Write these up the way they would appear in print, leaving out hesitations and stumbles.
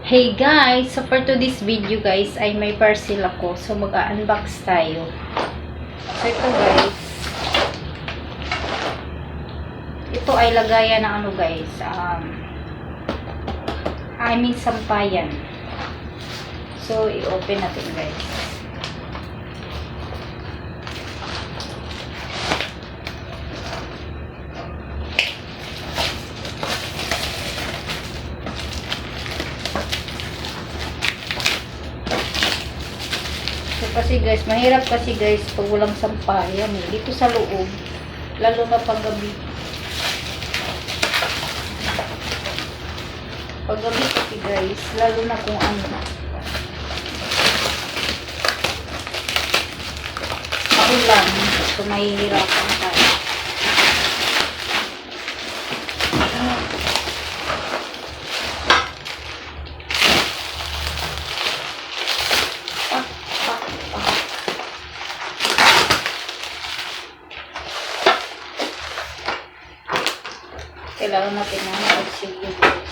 Hey guys, so for today's video guys ay may parcel ako, so mag-unbox tayo. So ito guys, ito ay lagayan ng ano guys, sampayan. So i-open natin guys. Kasi guys, mahirap kasi guys pag walang sampayan dito sa loob, lalo na paggabi. Paggabi kasi guys, lalo na kung ano. Ako lang, so mahihirapan tayo. Kailangan natin na mag-sige guys.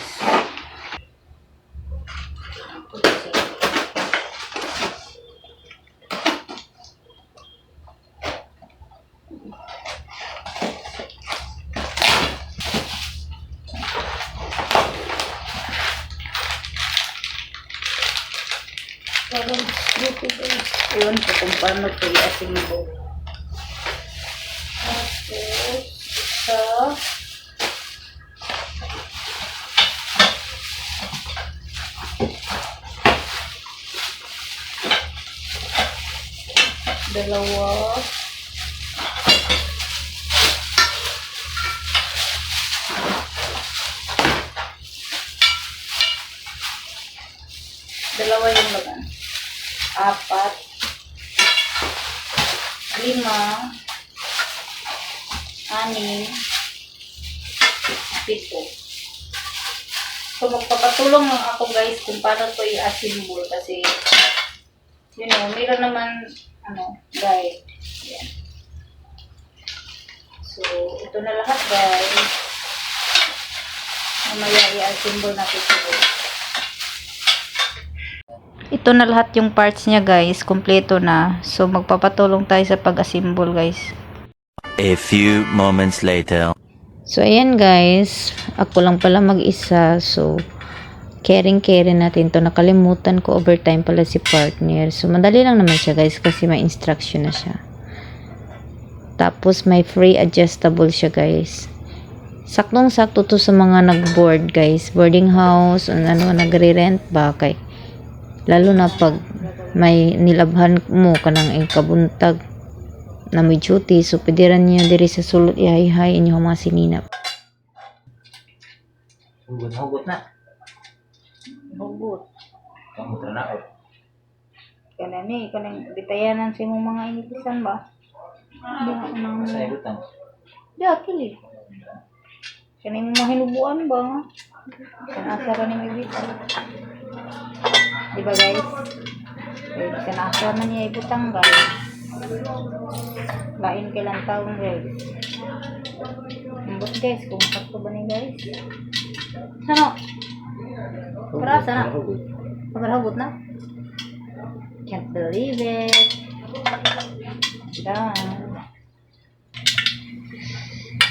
Parang dito guys. Yun, kung paano ito i-assemble. Tapos, isa. Dalawa. Dalawa yung laman. 4. 5. 6. 7. So magpapatulong lang ako guys kung paano to i-assemble kasi mayroon naman guide. Yan. So ito na lahat guys. Mamaya i-assemble natin ito. Ito na lahat yung parts niya guys, kompleto na. So magpapatulong tayo sa pag-assemble guys. A few moments later. So ayan guys, ako lang pala mag-isa. So caring natin to. Nakalimutan ko, overtime pala si partner. So madali lang naman siya guys kasi may instruction na siya. Tapos may free adjustable siya guys. Saktong-sakto to sa mga nag-board guys. Boarding house, nagre-rent ba kay. Lalo na pag may nilabhan mo kanang kabuntag na may duty, so pwede niya diri sa sulod ihay-hay inyong mga sininap. Hugot na. Hugot. Kamu na Kanang bitayanan sa imong mga inipisan ba? Hindi nga nang... Sa igutan. Di, akili. Kanang mahinubuan ba? Kanasa ni may bitang. Diba guys? Kanasa na niya ibutang guys. Lain kailang taon guys. Ambot guys, kung sakto ba ni guys? Ano? Karasa na? Pagkarahugot na? Can't believe it. Done.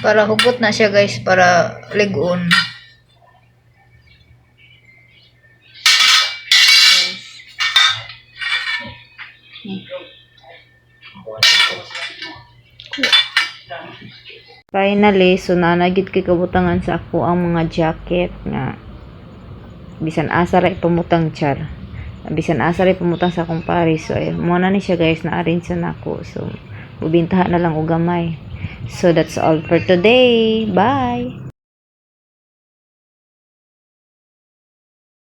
Para hugot na siya guys, para ligon. Finally, so nanagid kay kabutangan sa ako ang mga jacket nga bisan asa ra ipamutang char. Bisan asa ra ipamutang sa akong Paris. So mo na ni siya guys, na-arrange na nako. So ubintahan na lang og gamay. So that's all for today. Bye.